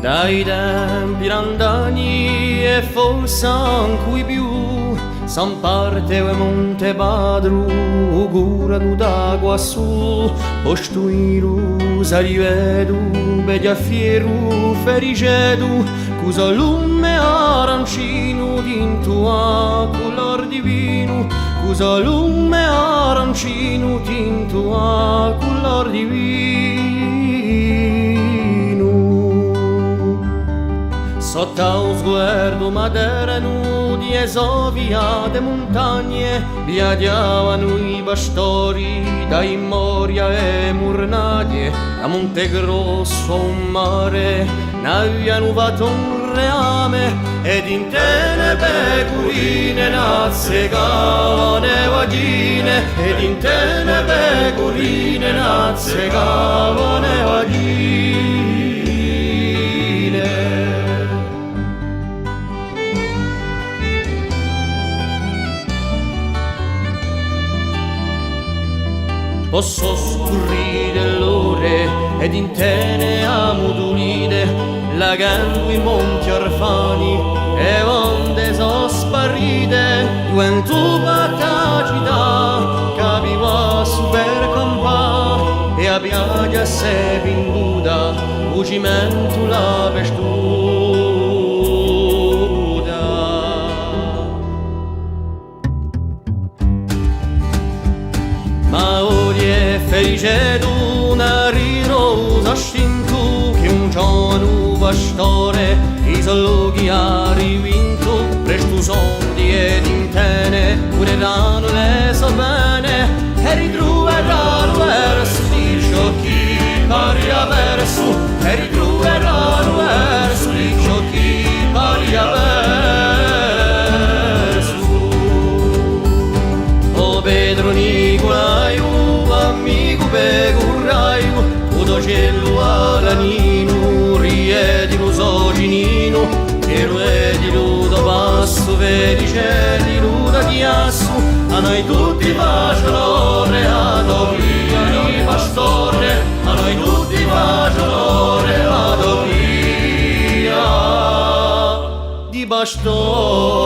Dai tempi randani e forse anche più, san parte e monte padru, curano da quassù, postuiru, sarivedu, bedia fieru, fericedu, cusa lume arancino dinto a color divino, cusa lume arancino tinto a color divino. Sotto lo sguardo materno di Esovia de montagne viaggiavano i pastori dai Moria e Murnadie a Monte Grosso un mare n'avevano fatto un reame ed in te le pecorine nazzecavano e vagine ed in te le pecorine nazzecavano e vagine. Posso scurrire l'ore ed in te ne amuduline lagando i monti orfani e onde so sparite quanto patacità capiva super compà e a piaglia se vinguda u cimento la pestuda. Ma felice d'una rirosa stintu che un giorno pastore i sologhi ha rivinto presto sondi ed intene cureranno le sovene e ritroveranno verso di sciocchi pari verso e ritroveranno verso di sciocchi pari verso. O Pedro Nicolaio amico pecurraio, udo cielo alanino, riedilo socinino, che ruedilo da passo, felice di luda chiasso, a noi tutti facciolore, a via di pastore, a noi tutti facciolore, a via di pastore.